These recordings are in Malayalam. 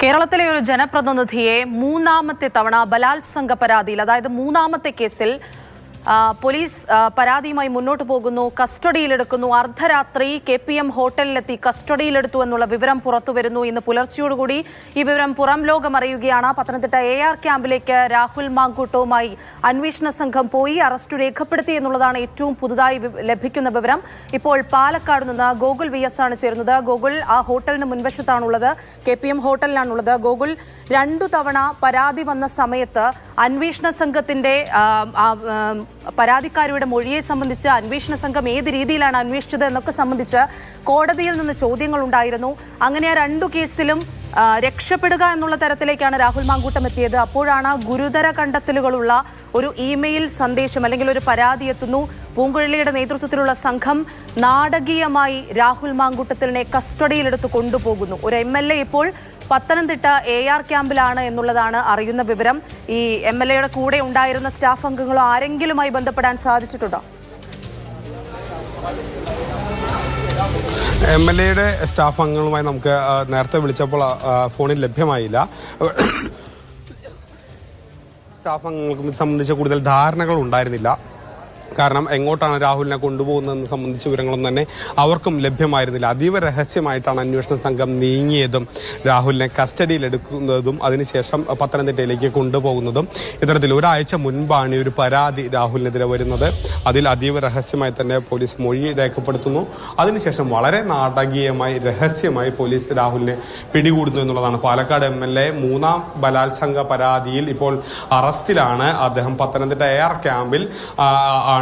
കേരളത്തിലെ ഒരു ജനപ്രതിനിധിയെ മൂന്നാമത്തെ തവണ ബലാത്സംഗ പരാതിയിൽ, അതായത് മൂന്നാമത്തെ കേസിൽ പോലീസ് പരാതിയുമായി മുന്നോട്ട് പോകുന്നു, കസ്റ്റഡിയിലെടുക്കുന്നു. അർദ്ധരാത്രി KPM ഹോട്ടലിലെത്തി കസ്റ്റഡിയിലെടുത്തു എന്നുള്ള വിവരം പുറത്തുവരുന്നു. ഇന്ന് പുലർച്ചയോടുകൂടി ഈ വിവരം പുറം ലോകം അറിയുകയാണ്. പത്തനംതിട്ട AR ക്യാമ്പിലേക്ക് രാഹുൽ മാങ്കൂട്ടവുമായി അന്വേഷണ സംഘം പോയി അറസ്റ്റ് രേഖപ്പെടുത്തി എന്നുള്ളതാണ് ഏറ്റവും പുതുതായി ലഭിക്കുന്ന വിവരം. ഇപ്പോൾ പാലക്കാട് നിന്ന് ഗോകുൽ VS ആണ് ചേരുന്നത്. ഗോകുൽ, ആ ഹോട്ടലിന് മുൻവശത്താണുള്ളത്, KPM ഹോട്ടലിലാണുള്ളത്. ഗോകുൽ, 2 തവണ പരാതി വന്ന സമയത്ത് അന്വേഷണ സംഘത്തിന്റെ പരാതിക്കാരുടെ മൊഴിയെ സംബന്ധിച്ച് അന്വേഷണ സംഘം ഏത് രീതിയിലാണ് അന്വേഷിച്ചത് എന്നൊക്കെ സംബന്ധിച്ച് കോടതിയിൽ നിന്ന് ചോദ്യങ്ങൾ ഉണ്ടായിരുന്നു. അങ്ങനെ 2 കേസിലും രക്ഷപ്പെടുക എന്നുള്ള തരത്തിലേക്കാണ് രാഹുൽ മാങ്കൂട്ടം എത്തിയത്. അപ്പോഴാണ് ഗുരുതര കണ്ടെത്തലുകളുള്ള ഒരു ഇമെയിൽ സന്ദേശം അല്ലെങ്കിൽ ഒരു പരാതി എത്തുന്നു. പൂങ്കുഴലിയുടെ നേതൃത്വത്തിലുള്ള സംഘം നാടകീയമായി രാഹുൽ മാങ്കൂട്ടത്തിനെ കസ്റ്റഡിയിലെടുത്ത് കൊണ്ടുപോകുന്നു. ഒരു MLA ഇപ്പോൾ പത്തനംതിട്ട AR ക്യാമ്പിലാണ് എന്നുള്ളതാണ് അറിയുന്ന വിവരം. ഈ MLAയുടെ കൂടെ ഉണ്ടായിരുന്ന സ്റ്റാഫ് അംഗങ്ങളോ ആരെങ്കിലുമായി ബന്ധപ്പെടാൻ സാധിച്ചിട്ടുണ്ടോ? MLAയുടെ സ്റ്റാഫ് അംഗങ്ങളുമായി നമുക്ക് നേരത്തെ വിളിച്ചപ്പോൾ ഫോണിൽ ലഭ്യമായില്ല. സ്റ്റാഫ് അംഗങ്ങൾക്ക് സംബന്ധിച്ച കൂടുതൽ ധാരണകൾ ഉണ്ടായിരുന്നില്ല. കാരണം എങ്ങോട്ടാണ് രാഹുലിനെ കൊണ്ടുപോകുന്നതെന്ന് സംബന്ധിച്ച വിവരങ്ങളൊന്നും തന്നെ അവർക്കും ലഭ്യമായിരുന്നില്ല. അതീവ രഹസ്യമായിട്ടാണ് അന്വേഷണ സംഘം നീങ്ങിയതും രാഹുലിനെ കസ്റ്റഡിയിലെടുക്കുന്നതും അതിനുശേഷം പത്തനംതിട്ടയിലേക്ക് കൊണ്ടുപോകുന്നതും. ഇത്തരത്തിൽ ഒരാഴ്ച മുൻപാണ് ഈ ഒരു പരാതി രാഹുലിനെതിരെ വരുന്നത്. അതിൽ അതീവ രഹസ്യമായി തന്നെ പോലീസ് മൊഴി രേഖപ്പെടുത്തുന്നു. അതിനുശേഷം വളരെ നാടകീയമായി രഹസ്യമായി പോലീസ് രാഹുലിനെ പിടികൂടുന്നു എന്നുള്ളതാണ്. പാലക്കാട് MLA 3ാം ബലാത്സംഗ പരാതിയിൽ ഇപ്പോൾ അറസ്റ്റിലാണ്. അദ്ദേഹം പത്തനംതിട്ട AR ക്യാമ്പിൽ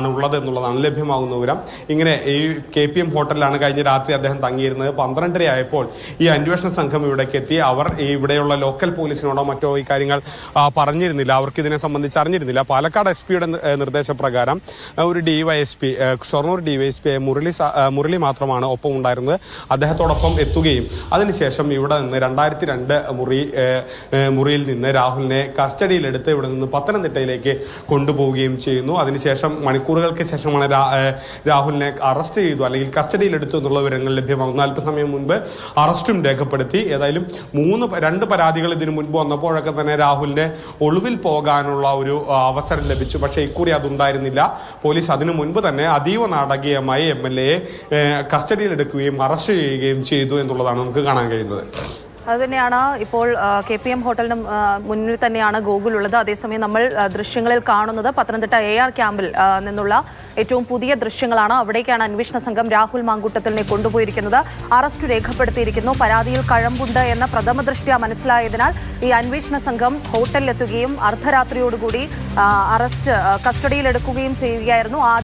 ഉള്ളത് എന്നുള്ളതാണ് ലഭ്യമാകുന്ന വിവരം. ഇങ്ങനെ ഈ KPM ഹോട്ടലിലാണ് കഴിഞ്ഞ രാത്രി അദ്ദേഹം തങ്ങിയിരുന്നത്. 12:30 ആയപ്പോൾ ഈ അന്വേഷണ സംഘം ഇവിടേക്ക് എത്തി. അവർ ഇവിടെയുള്ള ലോക്കൽ പോലീസിനോടോ മറ്റോ ഈ കാര്യങ്ങൾ പറഞ്ഞിരുന്നില്ല, അവർക്ക് ഇതിനെ സംബന്ധിച്ച് അറിഞ്ഞിരുന്നില്ല. പാലക്കാട് SP-യുടെ നിർദ്ദേശപ്രകാരം ഒരു DYSP, ഷൊർണൂർ DYSP മുരളി മാത്രമാണ് ഒപ്പം ഉണ്ടായിരുന്നത്. അദ്ദേഹത്തോടൊപ്പം എത്തുകയും അതിനുശേഷം ഇവിടെ നിന്ന് 2002 മുറിയിൽ നിന്ന് രാഹുലിനെ കസ്റ്റഡിയിലെടുത്ത് ഇവിടെ നിന്ന് പത്തനംതിട്ടയിലേക്ക് കൊണ്ടുപോവുകയും ചെയ്യുന്നു. അതിനുശേഷം മണിക്കൂറുകൾക്ക് ശേഷമാണ് രാഹുലിനെ അറസ്റ്റ് ചെയ്തു അല്ലെങ്കിൽ കസ്റ്റഡിയിലെടുത്തു എന്നുള്ള വിവരങ്ങൾ ലഭ്യമാകുന്നു. അല്പസമയം മുൻപ് അറസ്റ്റും രേഖപ്പെടുത്തി. ഏതായാലും 2 പരാതികൾ ഇതിനു മുൻപ് വന്നപ്പോഴൊക്കെ തന്നെ രാഹുലിനെ ഒളിവിൽ പോകാനുള്ള ഒരു അവസരം ലഭിച്ചു. പക്ഷേ ഇക്കുറി അതുണ്ടായിരുന്നില്ല. പോലീസ് അതിനു മുൻപ് തന്നെ അതീവ നാടകീയമായി MLAയെ കസ്റ്റഡിയിലെടുക്കുകയും അറസ്റ്റ് ചെയ്യുകയും ചെയ്തു എന്നുള്ളതാണ് നമുക്ക് കാണാൻ കഴിയുന്നത്. അതുതന്നെയാണ് ഇപ്പോൾ KPM ഹോട്ടലിന് മുന്നിൽ തന്നെയാണ് ഗോകുലുള്ളത്. അതേസമയം നമ്മൾ ദൃശ്യങ്ങളിൽ കാണുന്നത് പത്തനംതിട്ട AR ക്യാമ്പിൽ നിന്നുള്ള ഏറ്റവും പുതിയ ദൃശ്യങ്ങളാണ്. അവിടേക്കാണ് അന്വേഷണ സംഘം രാഹുൽ മാങ്കൂട്ടത്തിനെ കൊണ്ടുപോയിരിക്കുന്നത്. അറസ്റ്റ് രേഖപ്പെടുത്തിയിരിക്കുന്നു. പരാതിയിൽ കഴമ്പുണ്ട് എന്ന പ്രഥമ ദൃഷ്ട്യാ മനസ്സിലായതിനാൽ ഈ അന്വേഷണ സംഘം ഹോട്ടലിലെത്തുകയും അർദ്ധരാത്രിയോടുകൂടി കസ്റ്റഡിയിലെടുക്കുകയും ചെയ്യുകയായിരുന്നു.